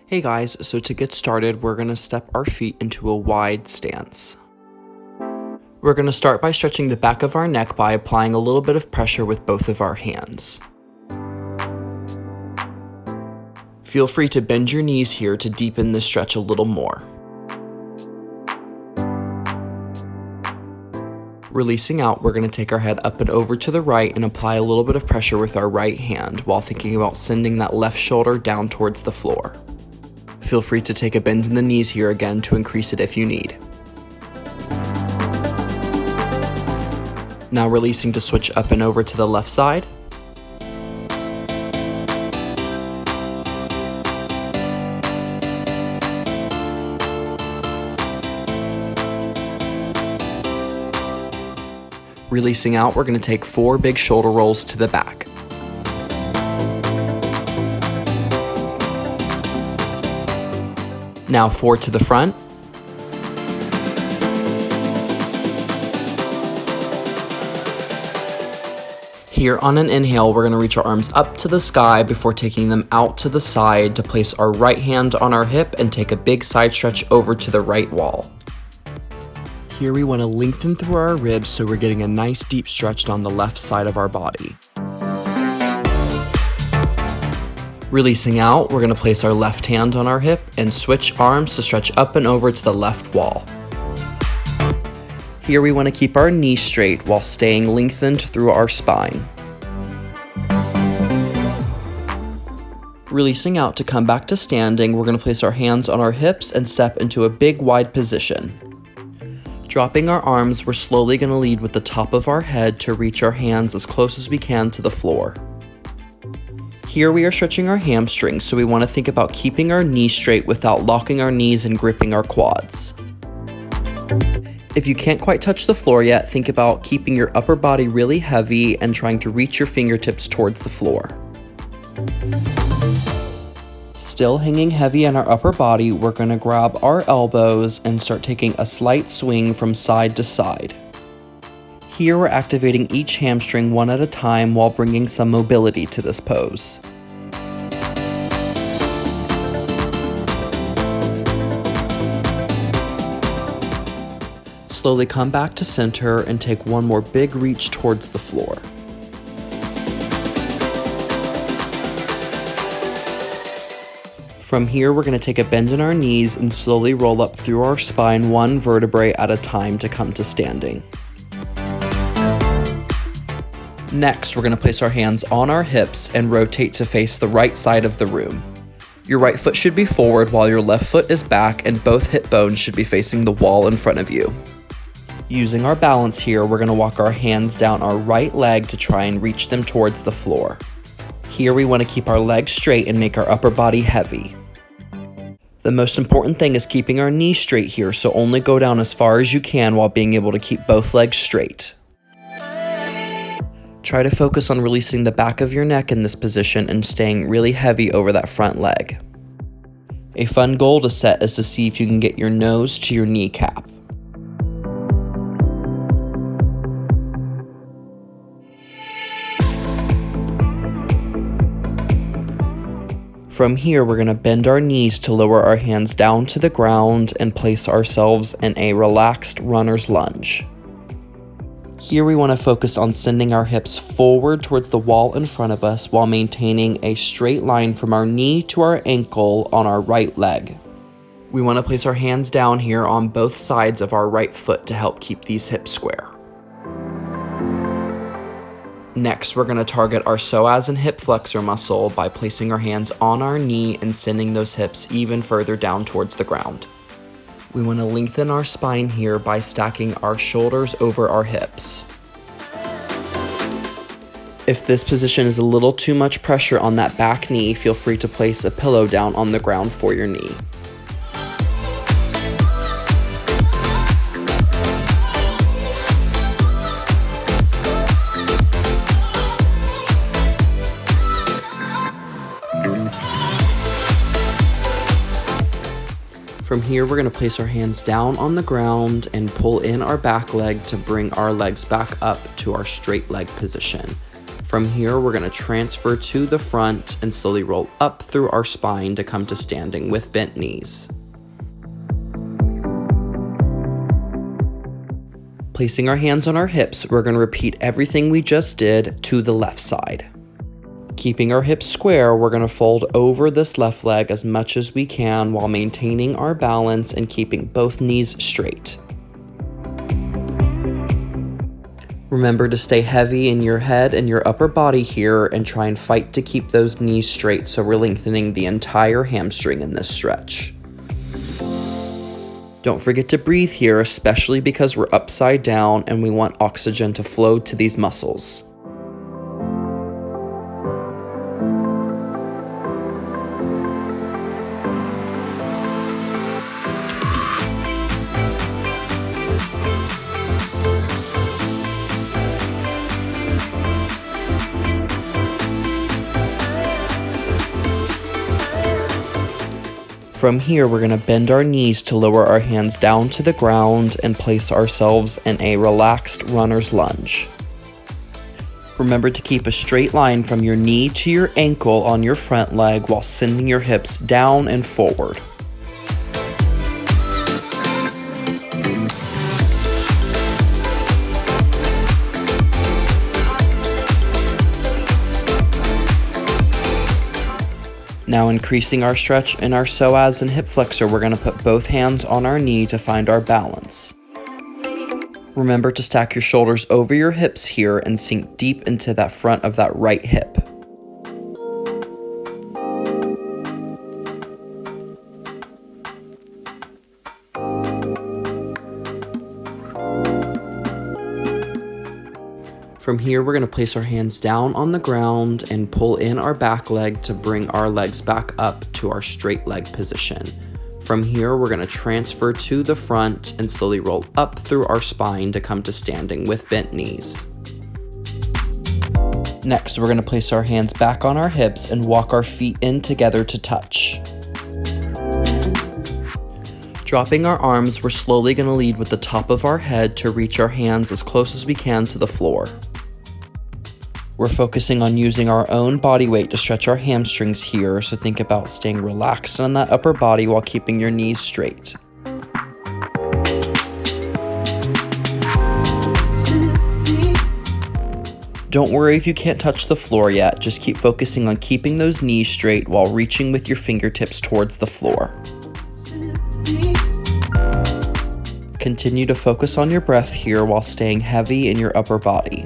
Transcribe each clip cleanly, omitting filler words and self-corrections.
Hey guys, so to get started, we're going to step our feet into a wide stance. We're going to start by stretching the back of our neck by applying a little bit of pressure with both of our hands. Feel free to bend your knees here to deepen this stretch a little more. Releasing out, we're going to take our head up and over to the right and apply a little bit of pressure with our right hand while thinking about sending that left shoulder down towards the floor. Feel free to take a bend in the knees here again to increase it if you need. Now releasing to switch up and over to the left side. Releasing out, we're going to take 4 big shoulder rolls to the back. Now 4 to the front. Here on an inhale, we're going to reach our arms up to the sky before taking them out to the side to place our right hand on our hip and take a big side stretch over to the right wall. Here we want to lengthen through our ribs so we're getting a nice deep stretch on the left side of our body. Releasing out, we're going to place our left hand on our hip and switch arms to stretch up and over to the left wall. Here we want to keep our knees straight while staying lengthened through our spine. Releasing out to come back to standing, we're going to place our hands on our hips and step into a big wide position. Dropping our arms, we're slowly going to lead with the top of our head to reach our hands as close as we can to the floor. Here we are stretching our hamstrings, so we want to think about keeping our knees straight without locking our knees and gripping our quads. If you can't quite touch the floor yet, think about keeping your upper body really heavy and trying to reach your fingertips towards the floor. Still hanging heavy on our upper body, we're going to grab our elbows and start taking a slight swing from side to side. Here we're activating each hamstring one at a time while bringing some mobility to this pose. Slowly come back to center and take one more big reach towards the floor. From here, we're going to take a bend in our knees and slowly roll up through our spine one vertebrae at a time to come to standing. Next, we're going to place our hands on our hips and rotate to face the right side of the room. Your right foot should be forward while your left foot is back, and both hip bones should be facing the wall in front of you. Using our balance here, we're going to walk our hands down our right leg to try and reach them towards the floor. Here we want to keep our legs straight and make our upper body heavy. The most important thing is keeping our knees straight here, so only go down as far as you can while being able to keep both legs straight. Try to focus on releasing the back of your neck in this position and staying really heavy over that front leg. A fun goal to set is to see if you can get your nose to your kneecap. From here, we're going to bend our knees to lower our hands down to the ground and place ourselves in a relaxed runner's lunge. Here we want to focus on sending our hips forward towards the wall in front of us while maintaining a straight line from our knee to our ankle on our right leg. We want to place our hands down here on both sides of our right foot to help keep these hips square. Next, we're going to target our psoas and hip flexor muscle by placing our hands on our knee and sending those hips even further down towards the ground. We want to lengthen our spine here by stacking our shoulders over our hips. If this position is a little too much pressure on that back knee, feel free to place a pillow down on the ground for your knee. From here, we're going to place our hands down on the ground and pull in our back leg to bring our legs back up to our straight leg position. From here, we're going to transfer to the front and slowly roll up through our spine to come to standing with bent knees. Placing our hands on our hips, we're going to repeat everything we just did to the left side. Keeping our hips square, we're going to fold over this left leg as much as we can while maintaining our balance and keeping both knees straight. Remember to stay heavy in your head and your upper body here and try and fight to keep those knees straight so we're lengthening the entire hamstring in this stretch. Don't forget to breathe here, especially because we're upside down and we want oxygen to flow to these muscles. From here, we're going to bend our knees to lower our hands down to the ground and place ourselves in a relaxed runner's lunge. Remember to keep a straight line from your knee to your ankle on your front leg while sending your hips down and forward. Now increasing our stretch in our psoas and hip flexor, we're going to put both hands on our knee to find our balance. Remember to stack your shoulders over your hips here and sink deep into that front of that right hip. From here, we're going to place our hands down on the ground and pull in our back leg to bring our legs back up to our straight leg position. From here, we're going to transfer to the front and slowly roll up through our spine to come to standing with bent knees. Next, we're going to place our hands back on our hips and walk our feet in together to touch. Dropping our arms, we're slowly going to lead with the top of our head to reach our hands as close as we can to the floor. We're focusing on using our own body weight to stretch our hamstrings here, so think about staying relaxed on that upper body while keeping your knees straight. Don't worry if you can't touch the floor yet, just keep focusing on keeping those knees straight while reaching with your fingertips towards the floor. Continue to focus on your breath here while staying heavy in your upper body.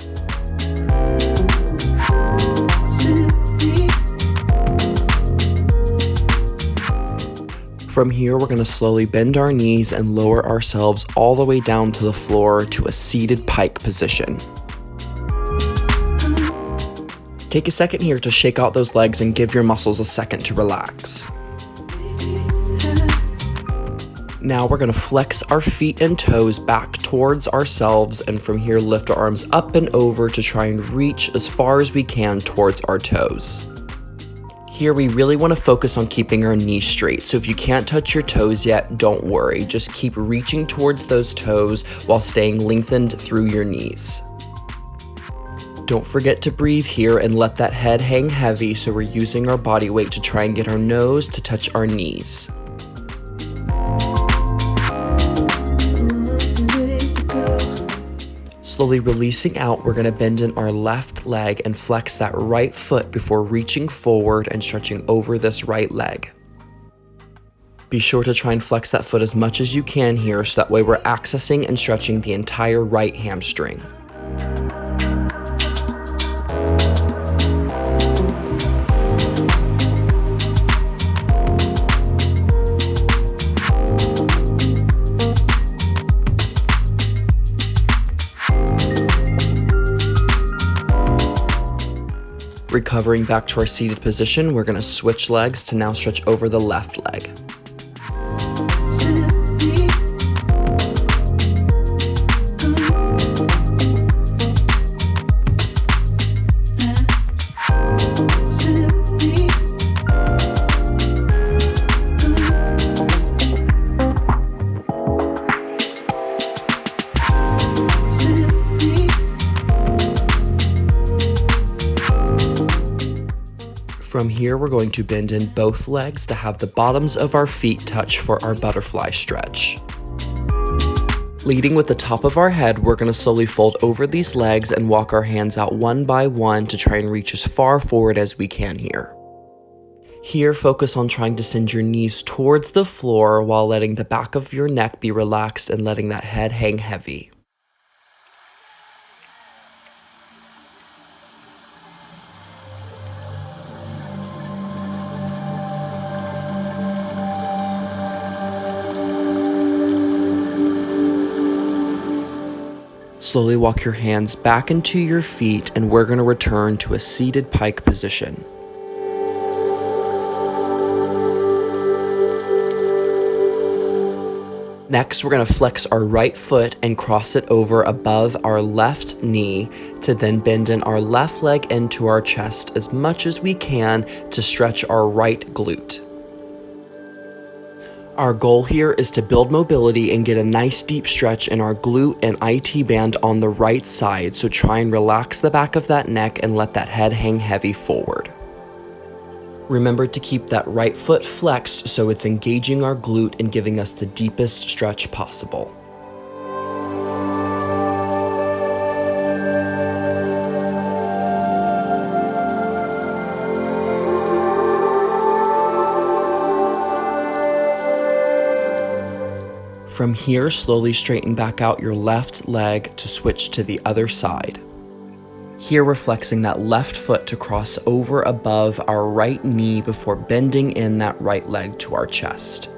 From here, we're going to slowly bend our knees and lower ourselves all the way down to the floor to a seated pike position. Take a second here to shake out those legs and give your muscles a second to relax. Now we're going to flex our feet and toes back towards ourselves, and from here lift our arms up and over to try and reach as far as we can towards our toes. Here we really want to focus on keeping our knees straight, so if you can't touch your toes yet, don't worry. Just keep reaching towards those toes while staying lengthened through your knees. Don't forget to breathe here and let that head hang heavy, so we're using our body weight to try and get our nose to touch our knees. Slowly releasing out, we're going to bend in our left leg and flex that right foot before reaching forward and stretching over this right leg. Be sure to try and flex that foot as much as you can here, so that way we're accessing and stretching the entire right hamstring. Recovering back to our seated position, we're going to switch legs to now stretch over the left leg. here, we're going to bend in both legs to have the bottoms of our feet touch for our butterfly stretch. Leading with the top of our head, we're going to slowly fold over these legs and walk our hands out one by one to try and reach as far forward as we can here. Here, focus on trying to send your knees towards the floor while letting the back of your neck be relaxed and letting that head hang heavy. Slowly walk your hands back into your feet, and we're going to return to a seated pike position. Next, we're going to flex our right foot and cross it over above our left knee to then bend in our left leg into our chest as much as we can to stretch our right glute. Our goal here is to build mobility and get a nice deep stretch in our glute and IT band on the right side, so try and relax the back of that neck and let that head hang heavy forward. Remember to keep that right foot flexed so it's engaging our glute and giving us the deepest stretch possible. From here, slowly straighten back out your left leg to switch to the other side. Here, we're flexing that left foot to cross over above our right knee before bending in that right leg to our chest.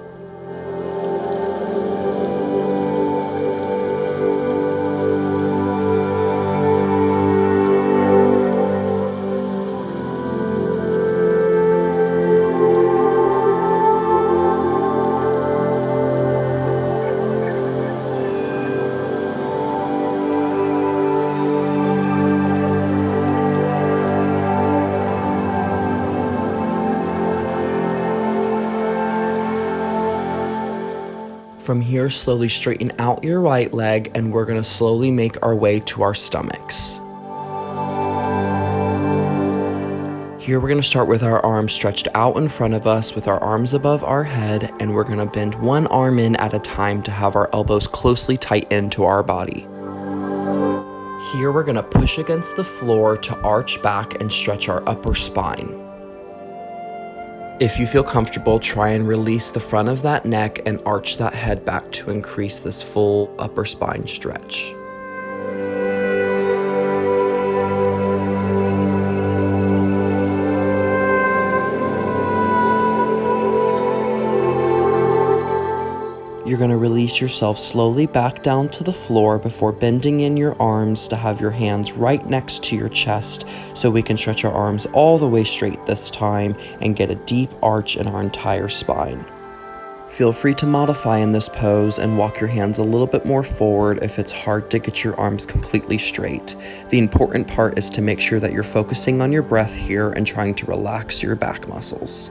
From here, slowly straighten out your right leg, and we're going to slowly make our way to our stomachs. Here, we're going to start with our arms stretched out in front of us with our arms above our head, and we're going to bend one arm in at a time to have our elbows closely tightened to our body. Here, we're going to push against the floor to arch back and stretch our upper spine. If you feel comfortable, try and release the front of that neck and arch that head back to increase this full upper spine stretch. You're going to release yourself slowly back down to the floor before bending in your arms to have your hands right next to your chest so we can stretch our arms all the way straight this time and get a deep arch in our entire spine. Feel free to modify in this pose and walk your hands a little bit more forward if it's hard to get your arms completely straight. The important part is to make sure that you're focusing on your breath here and trying to relax your back muscles.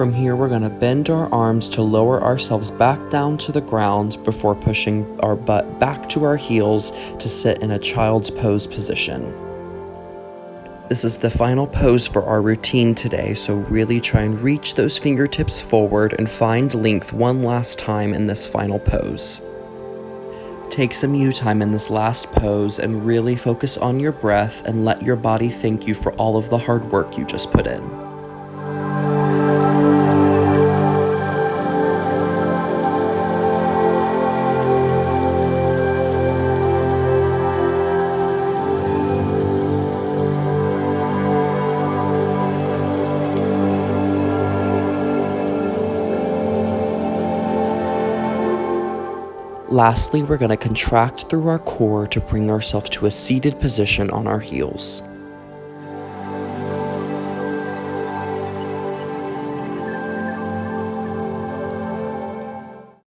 From here, we're going to bend our arms to lower ourselves back down to the ground before pushing our butt back to our heels to sit in a child's pose position. This is the final pose for our routine today, so really try and reach those fingertips forward and find length one last time in this final pose. Take some you time in this last pose and really focus on your breath and let your body thank you for all of the hard work you just put in. Lastly, we're going to contract through our core to bring ourselves to a seated position on our heels.